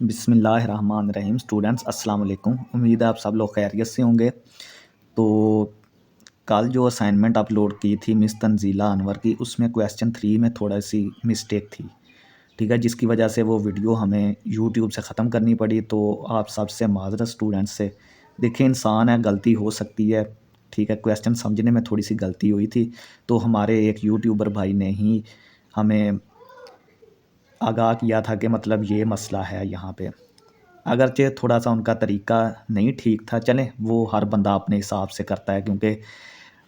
बिस्मिल्लाहिर्रहमानिर्रहीम। स्टूडेंट्स अस्सलाम वालेकुम। उम्मीद है आप सब लोग खैरियत से होंगे। तो कल जो असाइनमेंट अपलोड की थी मिस तंजीला अनवर की, उसमें क्वेश्चन 3 में थोड़ा सी मिस्टेक थी, ठीक है, जिसकी वजह से वो वीडियो हमें यूट्यूब से ख़त्म करनी पड़ी। तो आप सबसे माज़रत स्टूडेंट्स से। देखिए, इंसान है, गलती हो सकती है, ठीक है। क्वेश्चन समझने में थोड़ी सी गलती हुई थी, तो हमारे एक यूट्यूबर भाई ने ही हमें आगाह किया था कि मतलब ये मसला है यहाँ पे। अगरचे थोड़ा-सा उनका तरीका नहीं ठीक था, चलें वो हर बंदा अपने हिसाब से करता है, क्योंकि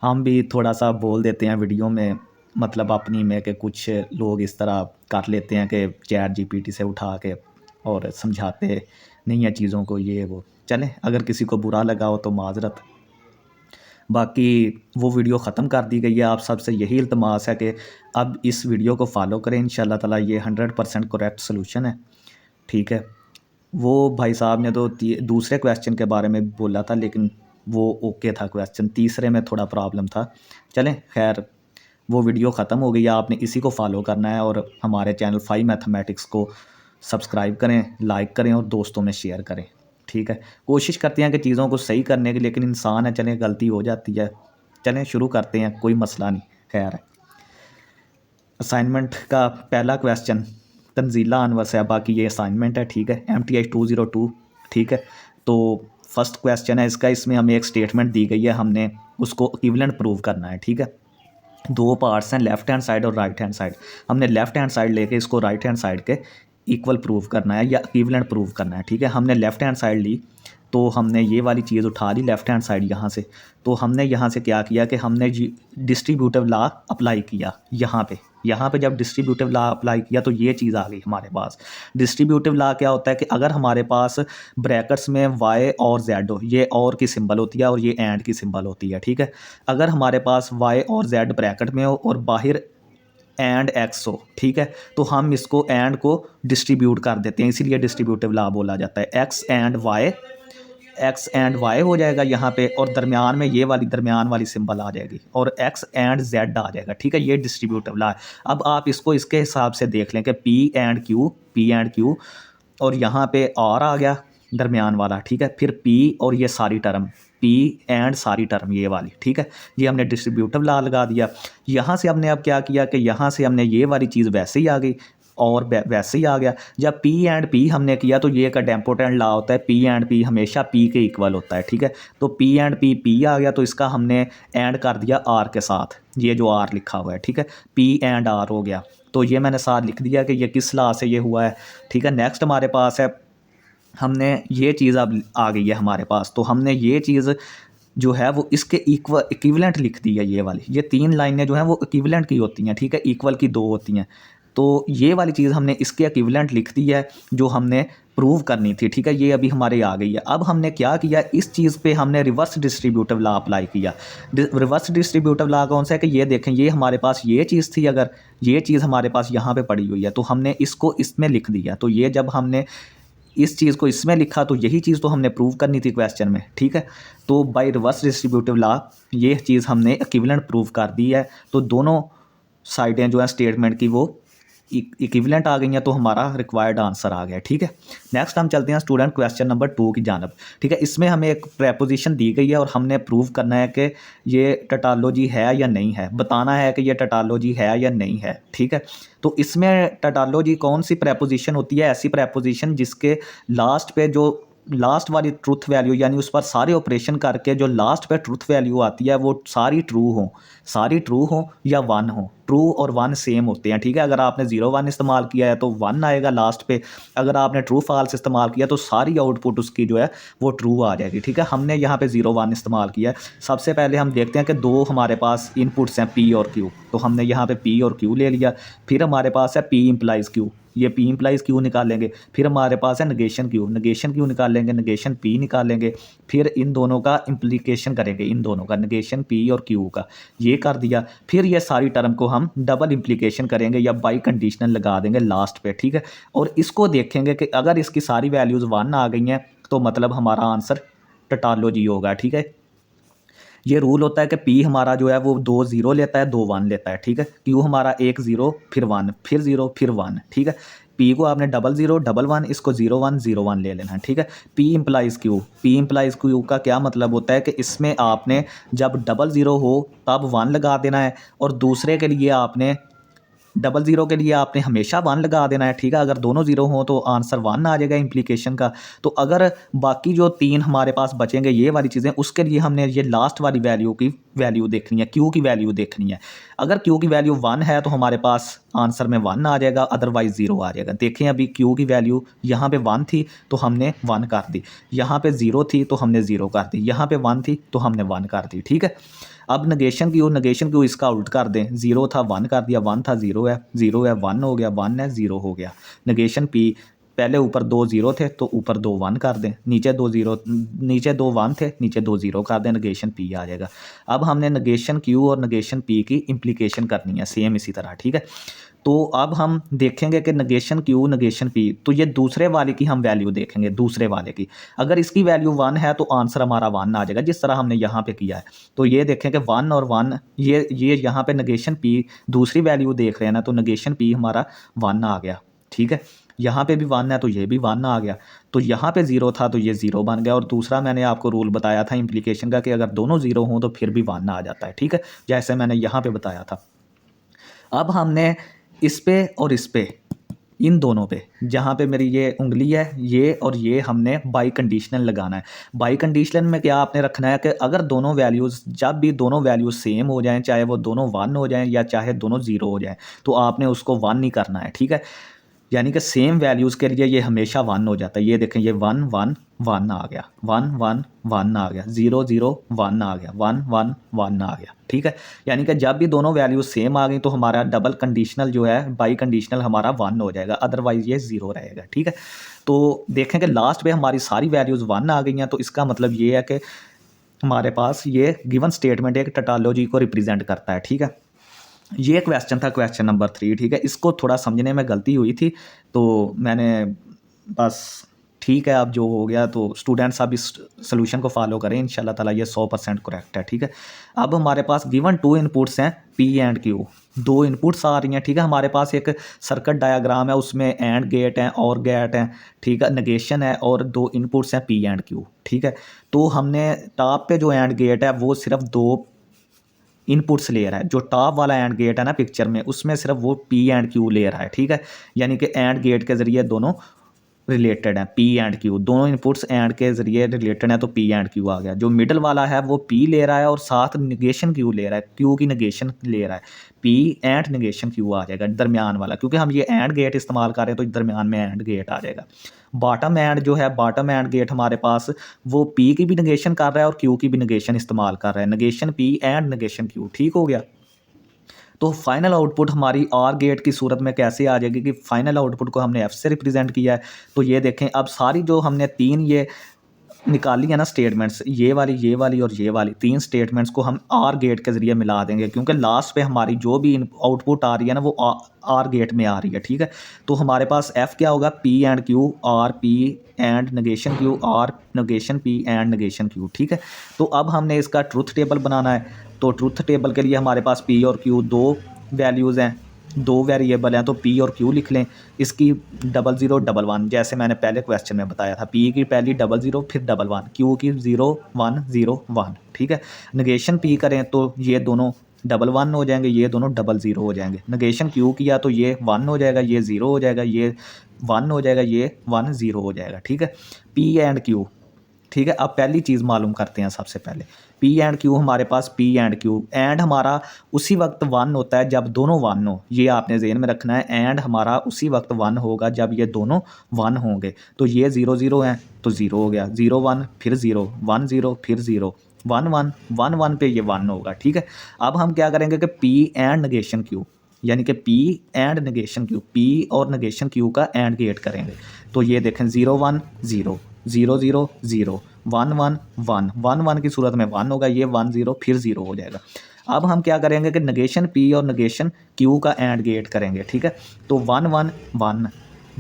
हम भी थोड़ा-सा बोल देते हैं वीडियो में, मतलब अपनी में, कि कुछ लोग इस तरह कर लेते हैं कि चैट जीपीटी से उठा के और समझाते नहीं हैं चीज़ों को, ये वो। चलें, अगर किसी को बुरा लगा हो तो माज़रत। बाकी वो वीडियो ख़त्म कर दी गई है। आप सबसे यही इल्तमास है कि अब इस वीडियो को फ़ॉलो करें। इंशाल्लाह ताला ये 100% करेक्ट सॉल्यूशन है, ठीक है। वो भाई साहब ने तो दूसरे क्वेश्चन के बारे में बोला था, लेकिन वो ओके था क्वेश्चन, तीसरे में थोड़ा प्रॉब्लम था। चलें, खैर वो वीडियो ख़त्म हो गई है। आपने इसी को फॉलो करना है और हमारे चैनल 5 मैथमेटिक्स को सब्सक्राइब करें, लाइक करें और दोस्तों में शेयर करें, ठीक है। कोशिश करते हैं कि चीज़ों को सही करने की, लेकिन इंसान है, चलें गलती हो जाती है। चलें शुरू करते हैं, कोई मसला नहीं, खैर है। असाइनमेंट का पहला क्वेश्चन तंजीला अनवर से है। बाकी ये असाइनमेंट है, ठीक है, MTH 202, ठीक है। तो फर्स्ट क्वेश्चन है इसका, इसमें हमें एक स्टेटमेंट दी गई है, हमने उसको इक्विवेलेंट प्रूव करना है, ठीक है। दो पार्ट्स हैं, लेफ्ट हैंड साइड और राइट हैंड साइड। हमने लेफ्ट हैंड साइड लेके इसको राइट हैंड साइड के इक्वल प्रूव करना है या इक्विवेलेंट प्रूव करना है, ठीक है। हमने लेफ्ट हैंड साइड ली, तो हमने ये वाली चीज़ उठा ली लेफ्ट हैंड साइड यहाँ से। तो हमने यहाँ से क्या किया कि हमने डिस्ट्रीब्यूटिव लॉ अप्लाई किया यहाँ पे जब डिस्ट्रीब्यूटिव लॉ अप्लाई किया तो ये चीज़ आ गई हमारे पास। डिस्ट्रीब्यूटिव लॉ क्या होता है कि अगर हमारे पास ब्रैकेट्स में y और z हो, ये और की सिंबल होती है और ये एंड की सिंबल होती है, ठीक है। अगर हमारे पास y और z ब्रैकेट में हो और बाहर एंड x हो, ठीक है, तो हम इसको एंड को डिस्ट्रीब्यूट कर देते हैं, इसीलिए डिस्ट्रीब्यूटिव लॉ बोला जाता है। एक्स एंड वाई हो जाएगा यहाँ पे, और दरमियान में ये वाली दरमियान वाली सिंबल आ जाएगी और एक्स एंड जेड आ जाएगा, ठीक है। ये डिस्ट्रीब्यूटिव लॉ है। अब आप इसको इसके हिसाब से देख लें कि पी एंड क्यू और यहाँ पे आर आ गया दरमियान वाला, ठीक है। फिर पी और ये सारी टर्म, पी एंड सारी टर्म ये वाली, ठीक है। ये हमने डिस्ट्रीब्यूटिव लॉ लगा दिया। यहाँ से हमने अब क्या किया कि यहाँ से हमने ये वाली चीज़ वैसे ही आ गई और वैसे ही आ गया। जब पी एंड पी हमने किया तो ये एक डेम्पोटेंट लॉ होता है, पी एंड पी हमेशा पी के इक्वल होता है, ठीक है। तो पी एंड पी आ गया, तो इसका हमने एंड कर दिया आर के साथ, ये जो आर लिखा हुआ है, ठीक है। पी एंड आर हो गया, तो ये मैंने साथ लिख दिया कि ये किस लॉ से ये हुआ है, ठीक है। नेक्स्ट हमारे पास है, हमने ये चीज़ अब आ गई है हमारे पास, तो हमने ये चीज़ जो है वो इसके इक्विवेलेंट लिख दी है। ये वाली ये 3 लाइनें जो हैं वो इक्विवेलेंट की होती हैं, ठीक है, इक्वल की 2 होती हैं। तो ये वाली चीज़ हमने इसके इक्विवेलेंट लिख दी है जो हमने प्रूव करनी थी, ठीक है। ये अभी हमारे आ गई है। अब हमने क्या किया, इस चीज़ पे हमने रिवर्स डिस्ट्रीब्यूटिव लॉ अप्लाई किया। रिवर्स डिस्ट्रीब्यूटिव लॉ कौन सा है कि ये देखें, ये हमारे पास ये चीज़ थी, अगर ये चीज़ हमारे पास यहाँ पे पड़ी हुई है तो हमने इसको इसमें लिख दिया। तो ये जब हमने इस चीज़ को इसमें लिखा तो यही चीज़ तो हमने प्रूव करनी थी क्वेश्चन में, ठीक है। तो बाय रिवर्स डिस्ट्रीब्यूटिव लॉ ये चीज़ हमने इक्विवेलेंट प्रूव कर दी है। तो दोनों साइडें जो है स्टेटमेंट की वो इक्विवेलेंट आ गई हैं, तो हमारा रिक्वायर्ड आंसर आ गया, ठीक है। नेक्स्ट हम चलते हैं स्टूडेंट क्वेश्चन नंबर 2 की जानब, ठीक है। इसमें हमें एक प्रेपोजिशन दी गई है और हमने प्रूव करना है कि ये टटालॉजी है या नहीं है, बताना है कि ये टटालॉजी है या नहीं है, ठीक है। तो इसमें टटालॉजी कौन सी प्रेपोजिशन होती है, ऐसी प्रेपोजिशन जिसके लास्ट पे जो लास्ट वाली ट्रूथ वैल्यू, यानी उस पर सारे ऑपरेशन करके जो लास्ट पे ट्रूथ वैल्यू आती है वो सारी ट्रू हो या 1 हो। ट्रू और 1 सेम होते हैं, ठीक है। अगर आपने 0 1 इस्तेमाल किया है तो 1 आएगा लास्ट पे, अगर आपने ट्रू फॉल्स इस्तेमाल किया तो सारी आउटपुट उसकी जो है वो ट्रू आ जाएगी, ठीक है। हमने यहाँ पे 0 1 इस्तेमाल किया है। सबसे पहले हम देखते हैं कि दो हमारे पास इनपुट्स हैं पी और क्यू, तो हमने यहाँ पे पी और क्यू ले लिया। फिर हमारे पास है पी इम्प्लाइज क्यू, ये पी इम्प्लाइज क्यू निकालेंगे। फिर हमारे पास है नेगेशन क्यू निकालेंगे, नेगेशन पी निकालेंगे। फिर इन दोनों का इम्प्लीकेशन करेंगे, इन दोनों का नेगेशन पी और क्यू का, ये कर दिया। फिर ये सारी टर्म को हम डबल इम्प्लीकेशन करेंगे या बाई कंडीशनल लगा देंगे लास्ट पे, ठीक है। और इसको देखेंगे कि अगर इसकी सारी वैल्यूज़ 1 आ गई हैं तो मतलब हमारा आंसर टटालॉजी होगा, ठीक है। ये रूल होता है कि पी हमारा जो है वो 2 0 लेता है, 2 1 लेता है, ठीक है। क्यू हमारा 1 0 फिर 1 फिर 0 फिर 1, ठीक है। पी को आपने 00 11 इसको 01 01 ले लेना है, ठीक है। पी इम्प्लाइज क्यू का क्या मतलब होता है कि इसमें आपने जब 00 हो तब 1 लगा देना है, और दूसरे के लिए आपने 00 के लिए आपने हमेशा 1 लगा देना है, ठीक है। अगर दोनों 0 हों तो आंसर 1 आ जाएगा इम्प्लीकेशन का। तो अगर बाकी जो 3 हमारे पास बचेंगे ये वाली चीज़ें, उसके लिए हमने ये लास्ट वाली वैल्यू की वैल्यू देखनी है, क्यू की वैल्यू देखनी है। अगर क्यू की वैल्यू 1 है तो हमारे पास आंसर में 1 आ जाएगा, अदरवाइज 0 आ जाएगा। देखें अभी क्यू की वैल्यू यहाँ पे 1 थी तो हमने 1 कर दी, यहाँ पे 0 थी तो हमने 0 कर दी, यहाँ पे 1 थी तो हमने 1 कर दी, ठीक है। अब नगेशन क्यू इसका उल्ट कर दें, 0 था 1 कर दिया, 1 था 0 है, 0 है 1 हो गया, 1 है 0 हो गया। नगेशन पी पहले ऊपर 2 0 थे तो ऊपर 2 1 कर दें, नीचे 2 1 थे, नीचे 2 0 कर दें, नगेशन पी आ जाएगा। अब हमने नगेशन क्यू और नगेशन पी की इम्प्लीकेशन करनी है सेम इसी तरह, ठीक है। तो अब हम देखेंगे कि नगेशन क्यू नगेशन पी, तो ये दूसरे वाले की हम वैल्यू देखेंगे, दूसरे वाले की। अगर इसकी वैल्यू 1 है तो आंसर हमारा 1 आ जाएगा, जिस तरह हमने यहाँ पे किया है। तो ये देखें कि 1 और 1, ये यहाँ पे नगेशन पी दूसरी वैल्यू देख रहे हैं ना, तो नगेशन पी हमारा 1 आ गया, ठीक है। यहाँ पे भी 1 है तो ये भी 1 आ गया, तो यहाँ पे 0 था तो ये 0 बन गया। और दूसरा मैंने आपको रूल बताया था इम्प्लीकेशन का कि अगर दोनों 0 हों तो फिर भी 1 आ जाता है, ठीक है, जैसे मैंने यहाँ पे बताया था। अब हमने इस पे और इस पे, इन दोनों पे, जहाँ पे मेरी ये उंगली है ये और ये, हमने बाई कंडीशनल लगाना है। बाई कंडीशनल में क्या आपने रखना है कि अगर दोनों वैल्यूज़, जब भी दोनों वैल्यूज़ सेम हो जाएं, चाहे वो दोनों 1 हो जाएं या चाहे दोनों 0 हो जाएं, तो आपने उसको 1 नहीं करना है, ठीक है। यानी कि सेम वैल्यूज़ के लिए ये हमेशा 1 हो जाता है। ये देखें, ये 1 1 1 आ गया, 1 1 1 आ गया, 0 0 1 आ गया, 1 1 1 आ गया, ठीक है। यानी कि जब भी दोनों वैल्यूज सेम आ गई तो हमारा डबल कंडीशनल जो है, बाई कंडीशनल हमारा 1 हो जाएगा, अदरवाइज ये 0 रहेगा, ठीक है। तो देखें कि लास्ट पे हमारी सारी वैल्यूज़ 1 आ गई हैं, तो इसका मतलब ये है कि हमारे पास ये गिवन स्टेटमेंट एक टोटोलॉजी को रिप्रेजेंट करता है, ठीक है। ये क्वेश्चन था, क्वेश्चन नंबर 3, ठीक है। इसको थोड़ा समझने में गलती हुई थी तो मैंने बस, ठीक है, अब जो हो गया तो स्टूडेंट्स अब इस सोल्यूशन को फॉलो करें, इंशाल्लाह ताला ये 100% करेक्ट है, ठीक है। अब हमारे पास गिवन 2 इनपुट्स हैं पी एंड क्यू, 2 इनपुट्स आ रही हैं, ठीक है। हमारे पास एक सर्किट डायग्राम है, उसमें एंड गेट हैं और गेट हैं, ठीक है, नगेशन है, और 2 इनपुट्स हैं पी एंड क्यू, ठीक है। तो हमने टॉप पे जो एंड गेट है वो सिर्फ 2 इनपुट्स ले रहा है, जो टॉप वाला एंड गेट है ना पिक्चर में, उसमें सिर्फ वो पी एंड क्यू ले रहा है, ठीक है। यानी कि एंड गेट के ज़रिए दोनों रिलेटेड हैं, पी एंड क्यू, दोनों इनपुट्स एंड के ज़रिए रिलेटेड हैं, तो पी एंड क्यू आ गया। जो मिडल वाला है वो पी ले रहा है और साथ निगेशन क्यू ले रहा है, क्यू की निगेशन ले रहा है, पी एंड निगेशन क्यू आ जाएगा दरमियान वाला, क्योंकि हम ये एंड गेट इस्तेमाल कर रहे हैं तो दरमियान में एंड गेट आ जाएगा। बॉटम एंड जो है, बॉटम एंड गेट हमारे पास वो पी की भी निगेशन कर रहा है और क्यू की भी निगेशन इस्तेमाल कर रहा है, negation P and negation Q, ठीक हो गया। तो फाइनल आउटपुट हमारी आर गेट की सूरत में कैसे आ जाएगी कि फाइनल आउटपुट को हमने एफ से रिप्रेजेंट किया है। तो ये देखें, अब सारी जो हमने 3 ये निकाली है ना स्टेटमेंट्स, ये वाली और ये वाली 3 स्टेटमेंट्स को हम आर गेट के ज़रिए मिला देंगे, क्योंकि लास्ट पे हमारी जो भी आउटपुट आ रही है ना वो आर गेट में आ रही है, ठीक है। तो हमारे पास एफ क्या होगा, P and Q R P and negation Q R negation P and negation Q, ठीक है। तो अब हमने इसका ट्रुथ टेबल बनाना है, तो ट्रुथ टेबल के लिए हमारे पास पी और क्यू 2 वैल्यूज़ हैं, 2 वेरिएबल हैं, तो पी और क्यू लिख लें। इसकी 00 11 जैसे मैंने पहले क्वेश्चन में बताया था, पी की पहली 00 फिर 11, क्यू की 0 1 0 1, ठीक है। नगेशन पी करें तो ये दोनों 11 हो जाएंगे, ये दोनों 00 हो जाएंगे। नगेशन क्यू किया तो ये 1 हो जाएगा, ये 0 हो जाएगा, ये 1 हो जाएगा, ये 1 0 हो जाएगा, ठीक है। पी एंड क्यू, ठीक है। अब पहली चीज़ मालूम करते हैं, सबसे पहले पी एंड क्यू, हमारे पास पी एंड क्यू, एंड हमारा उसी वक्त 1 होता है जब दोनों 1 हो, ये आपने ज़हन में रखना है। एंड हमारा उसी वक्त 1 होगा जब ये दोनों 1 होंगे। तो ये 0 0 हैं तो 0 हो गया, 0 1 फिर 0 1 0 फिर 0 1 1 1 1 पे ये 1 होगा, ठीक है। अब हम क्या करेंगे कि पी एंड नगेशन क्यू, यानी कि P and negation Q, P और नगेशन क्यू का एंड गेट करेंगे। तो ये देखें, 0 1 0 0 0 0 1 1 1 1 1 की सूरत में 1 होगा, ये 1 0 फिर 0 हो जाएगा। अब हम क्या करेंगे कि नगेशन पी और नगेशन क्यू का एंड गेट करेंगे, ठीक है। तो 1 1 1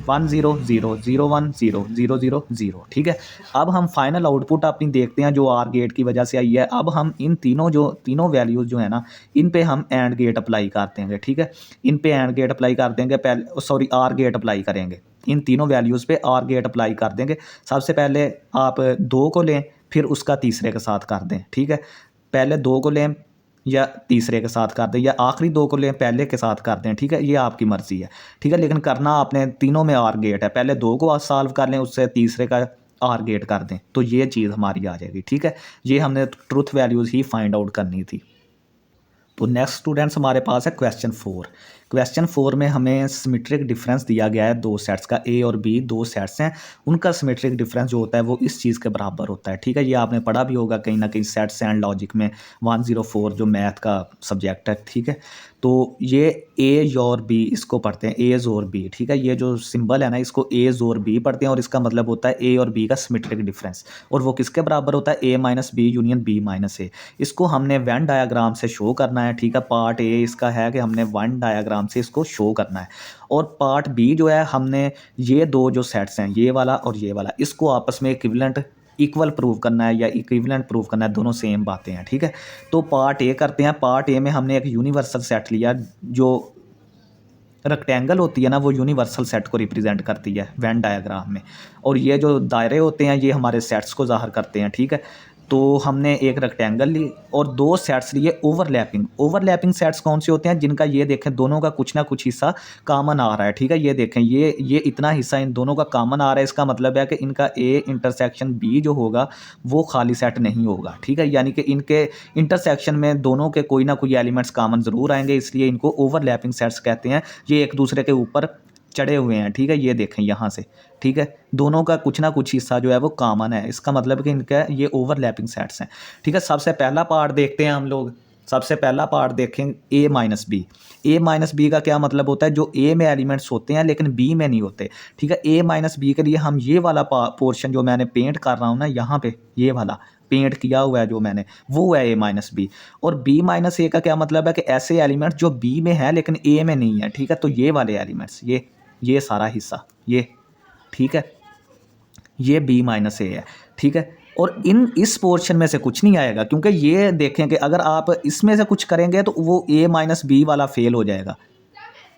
1 0 0 0 1 0 0 0 0, ठीक है। अब हम फाइनल आउटपुट अपनी देखते हैं जो आर गेट की वजह से आई है। अब हम इन तीनों वैल्यूज़ जो है ना, इन पे हम एंड गेट अप्लाई कर देंगे, ठीक है। इन पे एंड गेट अप्लाई कर देंगे, पहले सॉरी आर गेट अप्लाई करेंगे, इन तीनों वैल्यूज़ पे आर गेट अप्लाई कर देंगे। सबसे पहले आप 2 को लें, फिर उसका तीसरे के साथ कर दें, ठीक है। पहले 2 को लें या तीसरे के साथ कर दें, या आखिरी 2 को लें पहले के साथ कर दें, ठीक है। ये आपकी मर्ज़ी है, ठीक है। लेकिन करना आपने तीनों में आर गेट है, पहले 2 को सॉल्व कर लें, उससे तीसरे का आर गेट कर दें, तो ये चीज़ हमारी आ जाएगी, ठीक है। ये हमने ट्रुथ वैल्यूज़ ही फाइंड आउट करनी थी। तो नेक्स्ट स्टूडेंट्स हमारे पास है क्वेश्चन 4। क्वेश्चन 4 में हमें सिमेट्रिक डिफरेंस दिया गया है दो सेट्स का, ए और बी दो सेट्स हैं, उनका सिमेट्रिक डिफरेंस जो होता है वो इस चीज़ के बराबर होता है, ठीक है। ये आपने पढ़ा भी होगा कहीं ना कहीं सेट्स एंड लॉजिक में 104 जो मैथ का सब्जेक्ट है, ठीक है। तो ये ए और बी इसको पढ़ते हैं, एज और बी, ठीक है। ये जो सिंबल है ना, इसको एज और बी पढ़ते हैं, और इसका मतलब होता है ए और बी का सिमेट्रिक डिफरेंस, और वो किसके बराबर होता है, A minus B union B minus A. इसको हमने वेन डायग्राम से शो करना है, ठीक है। पार्ट ए इसका है कि हमने वेन डायग्राम से इसको शो करना है, और पार्ट बी जो है हमने ये दो जो सेट्स हैं, ये वाला और ये वाला, इसको आपस में इक्वल प्रूव करना है या इक्विवेलेंट प्रूव करना है, दोनों सेम बातें हैं, ठीक है। तो पार्ट ए करते हैं। पार्ट ए में हमने एक यूनिवर्सल सेट लिया, जो रेक्टेंगल होती है ना, वो यूनिवर्सल सेट को रिप्रेजेंट करती है वेन डायग्राम में, और ये जो दायरे होते हैं ये हमारे सेट्स को ज़ाहिर करते हैं, ठीक है। तो हमने एक रेक्टेंगल ली और दो सेट्स लिए ओवरलैपिंग सेट्स कौन से होते हैं, जिनका ये देखें दोनों का कुछ ना कुछ हिस्सा कॉमन आ रहा है, ठीक है। ये देखें ये इतना हिस्सा इन दोनों का कॉमन आ रहा है, इसका मतलब है कि इनका ए इंटरसेक्शन बी जो होगा वो खाली सेट नहीं होगा, ठीक है। यानी कि इनके इंटरसेक्शन में दोनों के कोई ना कोई एलिमेंट्स कॉमन ज़रूर आएंगे, इसलिए इनको ओवरलैपिंग सेट्स कहते हैं। ये एक दूसरे के ऊपर चढ़े हुए हैं, ठीक है। ये देखें यहाँ से, ठीक है, दोनों का कुछ ना कुछ हिस्सा जो है वो कॉमन है, इसका मतलब है कि इनका ये ओवरलैपिंग सेट्स हैं, ठीक है। सबसे पहला पार्ट देखते हैं हम लोग। सबसे पहला पार्ट देखें ए माइनस बी। ए माइनस बी का क्या मतलब होता है, जो ए में एलिमेंट्स होते हैं लेकिन बी में नहीं होते, ठीक है। ए माइनस बी के लिए हम ये वाला पोर्शन जो मैंने पेंट कर रहा हूँ ना यहाँ पे, ये वाला पेंट किया हुआ है जो मैंने, वो है ए माइनस बी। और बी माइनस ए का क्या मतलब है कि ऐसे एलिमेंट्स जो बी में है लेकिन ए में नहीं है, ठीक है। तो ये वाले एलिमेंट्स, ये सारा हिस्सा, ये, ठीक है, ये बी माइनस ए है, ठीक है। और इस पोर्शन में से कुछ नहीं आएगा, क्योंकि ये देखें कि अगर आप इसमें से कुछ करेंगे तो वो ए माइनस बी वाला फेल हो जाएगा,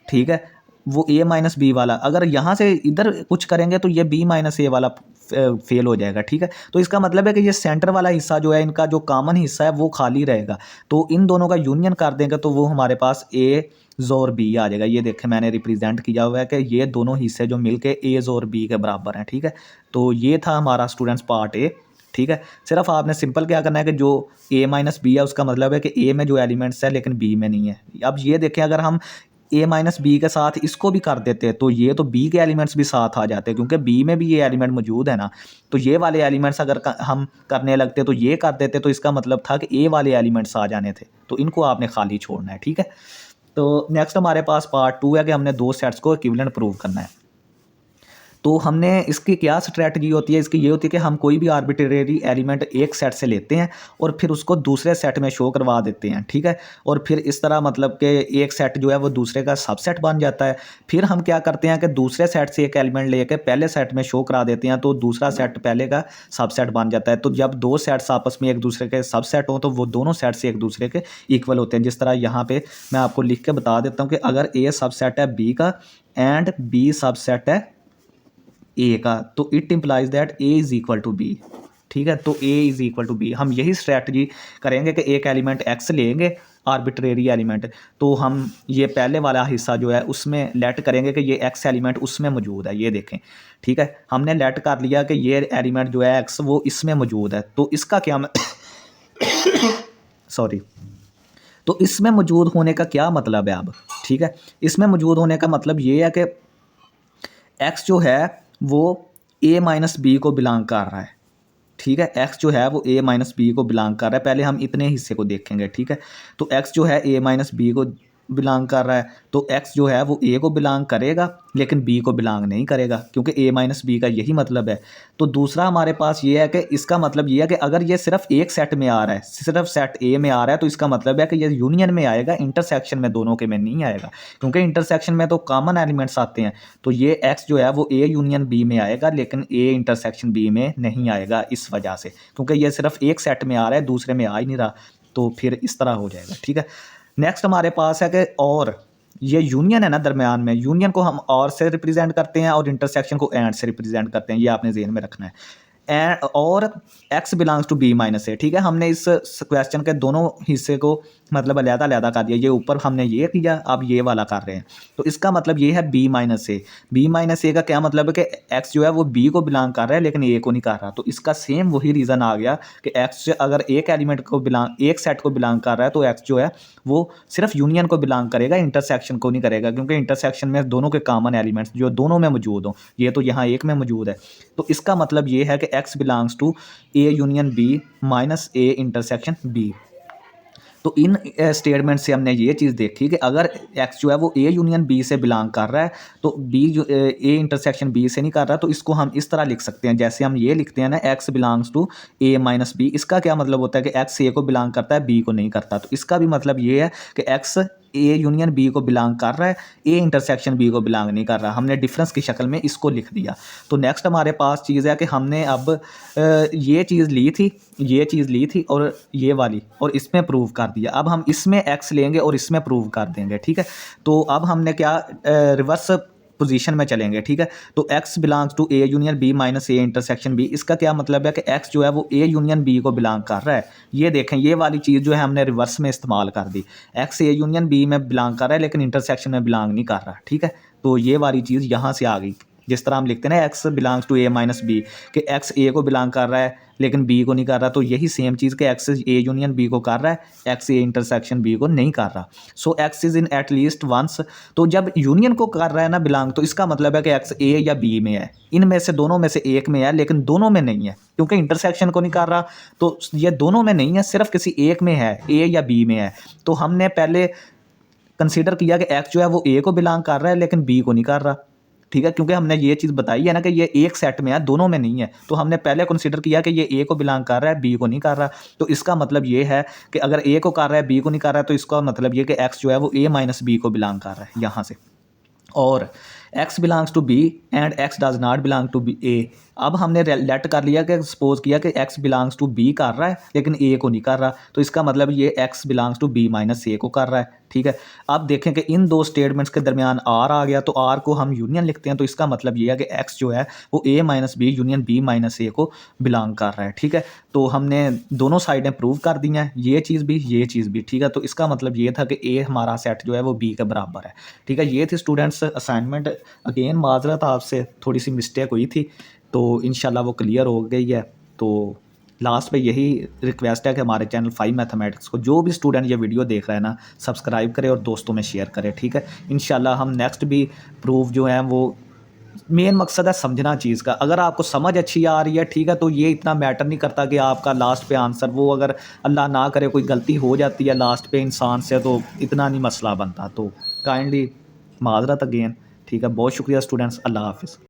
ठीक है। वो ए माइनस बी वाला अगर यहाँ से इधर कुछ करेंगे तो ये बी माइनस ए वाला फेल हो जाएगा, ठीक है। तो इसका मतलब है कि ये सेंटर वाला हिस्सा जो है, इनका जो कॉमन हिस्सा है वो खाली रहेगा, तो इन दोनों का यूनियन कर देंगे तो वो हमारे पास ए और बी आ जाएगा। ये देखें मैंने रिप्रेजेंट किया हुआ है कि ये दोनों हिस्से जो मिलके ए और बी के बराबर हैं, ठीक है। तो ये था हमारा स्टूडेंट्स पार्ट ए, ठीक है। सिर्फ आपने सिंपल क्या करना है कि जो ए माइनस बी है उसका मतलब है कि ए में जो एलिमेंट्स है लेकिन बी में नहीं है। अब ये देखें अगर हम ए माइनस बी के साथ इसको भी कर देते हैं तो ये तो बी के एलिमेंट्स भी साथ आ जाते हैं, क्योंकि बी में भी ये एलिमेंट मौजूद है ना। तो ये वाले एलिमेंट्स अगर हम करने लगते तो ये कर देते, तो इसका मतलब था कि ए वाले एलिमेंट्स आ जाने थे, तो इनको आपने खाली छोड़ना है, ठीक है। तो नेक्स्ट हमारे पास पार्ट 2 है कि हमने दो सेट्स को इक्विवेलेंट प्रूव करना है। तो हमने इसकी क्या स्ट्रैटेजी होती है, इसकी ये होती है कि हम कोई भी आर्बिट्रेरी एलिमेंट एक सेट से लेते हैं और फिर उसको दूसरे सेट में शो करवा देते हैं, ठीक है। और फिर इस तरह मतलब कि एक सेट जो है वो दूसरे का सबसेट बन जाता है। फिर हम क्या करते हैं कि दूसरे सेट से एक एलिमेंट लेके पहले सेट में शो करा देते हैं, तो दूसरा सेट पहले का सबसेट बन जाता है। तो जब दो सेट्स आपस में एक दूसरे के सबसेट हों तो वो दोनों सेट से एक दूसरे के इक्वल होते हैं। जिस तरह यहाँ पे मैं आपको लिख के बता देता हूँ कि अगर ए सबसेट है बी का एंड बी सबसेट है ए का, तो it implies that a is equal to b, ठीक है। तो a is equal to b, हम यही स्ट्रैटेजी करेंगे कि एक एलिमेंट एक्स लेंगे आर्बिट्रेरी एलिमेंट, तो हम ये पहले वाला हिस्सा जो है उसमें लेट करेंगे कि ये एक्स एलिमेंट उसमें मौजूद है, ये देखें, ठीक है। हमने लेट कर लिया कि ये एलिमेंट जो है एक्स वो इसमें मौजूद है, तो इसका क्या सॉरी तो इसमें मौजूद होने का क्या मतलब है अब, ठीक है। इसमें मौजूद होने का मतलब ये है कि एक्स जो है वो ए माइनस बी को बिलोंग कर रहा है, ठीक है। एक्स जो है वो ए माइनस बी को बिलोंग कर रहा है। पहले हम इतने हिस्से को देखेंगे, ठीक है। तो एक्स जो है ए माइनस बी को बिलोंग कर रहा है तो x जो है वो a को बिलोंग करेगा लेकिन b को बिलोंग नहीं करेगा, क्योंकि a माइनस बी का यही मतलब है। तो दूसरा हमारे पास ये है कि इसका मतलब ये है कि अगर ये सिर्फ एक सेट में आ रहा है, सिर्फ सेट a में आ रहा है, तो इसका मतलब है कि ये यूनियन में आएगा, इंटरसेक्शन में दोनों के में नहीं आएगा, क्योंकि इंटरसेक्शन में तो कॉमन एलिमेंट्स आते हैं। तो ये x जो है वो a यूनियन b में आएगा लेकिन a इंटरसेक्शन b में नहीं आएगा, इस वजह से, क्योंकि ये सिर्फ एक सेट में आ रहा है, दूसरे में आ ही नहीं रहा। तो फिर इस तरह हो जाएगा, ठीक है। नेक्स्ट हमारे पास है कि और ये यूनियन है ना दरमियान में, यूनियन को हम और से रिप्रेजेंट करते हैं और इंटरसेक्शन को एंड से रिप्रेजेंट करते हैं, ये आपने ज़हन में रखना है। एंड और x belongs to b minus a, ठीक है। हमने इस क्वेश्चन के दोनों हिस्से को मतलब अलग-अलग कर दिया, ये ऊपर हमने ये किया, अब ये वाला कर रहे हैं। तो इसका मतलब ये है b माइनस ए। b माइनस ए का क्या मतलब है कि x जो है वो b को बिलोंग कर रहा है लेकिन a को नहीं कर रहा। तो इसका सेम वही रीज़न आ गया कि x अगर एक एलिमेंट को बिलोंग, एक सेट को बिलोंग कर रहा है तो x जो है वो सिर्फ यूनियन को बिलोंग करेगा, इंटरसेक्शन को नहीं करेगा, क्योंकि इंटरसेक्शन में दोनों के कॉमन एलिमेंट्स जो दोनों में मौजूद हों, ये तो यहाँ एक में मौजूद है। तो इसका मतलब ये है कि x belongs to a union b minus a intersection b। तो इन स्टेटमेंट से हमने ये चीज़ देखी कि अगर x जो है वो a यूनियन b से बिलोंग कर रहा है तो b जो a इंटरसेक्शन b से नहीं कर रहा, तो इसको हम इस तरह लिख सकते हैं, जैसे हम ये लिखते हैं ना x belongs to a minus b। इसका क्या मतलब होता है कि x a को बिलोंग करता है, b को नहीं करता। तो इसका भी मतलब ये है कि x a यूनियन b को बिलोंग कर रहा है, a इंटरसेक्शन b को बिलोंग नहीं कर रहा। हमने डिफरेंस की शक्ल में इसको लिख दिया। तो नेक्स्ट हमारे पास चीज़ है कि हमने अब ये चीज़ ली थी और ये वाली, और इसमें प्रूव कर दिया। अब हम इसमें x लेंगे और इसमें प्रूव कर देंगे, ठीक है। तो अब हमने क्या रिवर्स पोजीशन में चलेंगे, ठीक है। तो x belongs to a union b minus a intersection b। इसका क्या मतलब है कि x जो है वो a यूनियन b को बिलोंग कर रहा है। ये देखें, ये वाली चीज़ जो है हमने रिवर्स में इस्तेमाल कर दी। x a यूनियन b में बिलोंग कर रहा है लेकिन इंटरसेक्शन में बिलोंग नहीं कर रहा, ठीक है। तो ये वाली चीज़ यहाँ से आ गई। जिस तरह हम लिखते हैं ना x belongs to a minus b, कि x a को बिलोंग कर रहा है लेकिन b को नहीं कर रहा, तो यही सेम चीज़ कि x a यूनियन b को कर रहा है, x a इंटरसेक्शन b को नहीं कर रहा। So x is in at least once. तो जब यूनियन को कर रहा है ना बिलोंग, तो इसका मतलब है कि x a या b में है, इनमें से दोनों में से एक में है लेकिन दोनों में नहीं है, क्योंकि इंटरसेक्शन को नहीं कर रहा। तो ये दोनों में नहीं है, सिर्फ किसी एक में है, a या b में है। तो हमने पहले कंसीडर किया कि x जो है वो a को बिलोंग कर रहा है लेकिन b को नहीं कर रहा, ठीक है, क्योंकि हमने ये चीज़ बताई है ना कि ये एक सेट में है, दोनों में नहीं है। तो हमने पहले कंसीडर किया कि ये a को बिलोंग कर रहा है, b को नहीं कर रहा। तो इसका मतलब ये है कि अगर a को कर रहा है, b को नहीं कर रहा है, तो इसका मतलब ये कि x जो है वो a माइनस b को बिलोंग कर रहा है यहाँ से। और x belongs to b and x does not belong to a। अब हमने लेट कर लिया कि सपोज किया कि x बिलोंग्स टू b कर रहा है लेकिन a को नहीं कर रहा, तो इसका मतलब ये x belongs to b minus a को कर रहा है, ठीक है। अब देखें कि इन दो स्टेटमेंट्स के दरमियान r आ गया, तो r को हम यूनियन लिखते हैं। तो इसका मतलब ये है कि x जो है वो a minus B union b minus a को बिलोंग कर रहा है, ठीक है। तो हमने दोनों साइडें प्रूव कर दी हैं, ये चीज़ भी, ठीक है। तो इसका मतलब ये था कि a हमारा सेट जो है वो b के बराबर है, ठीक है। ये थी स्टूडेंट्स असाइनमेंट। अगेन माजरत, आपसे थोड़ी सी मिस्टेक हुई थी, तो इंशाल्लाह वो क्लियर हो गई है। तो लास्ट पे यही रिक्वेस्ट है कि हमारे चैनल 5 मैथमेटिक्स को जो भी स्टूडेंट ये वीडियो देख रहा है ना, सब्सक्राइब करे और दोस्तों में शेयर करे, ठीक है। इंशाल्लाह हम नेक्स्ट भी प्रूफ जो हैं वो, मेन मकसद है समझना चीज़ का। अगर आपको समझ अच्छी आ रही है, ठीक है, तो ये इतना मैटर नहीं करता कि आपका लास्ट पे आंसर, वो अगर अल्लाह ना करे कोई गलती हो जाती है लास्ट पे इंसान से, तो इतना नहीं मसला बनता। तो काइंडली माजरत अगेन, ठीक है। बहुत शुक्रिया स्टूडेंट्स, अल्लाह हाफिज़।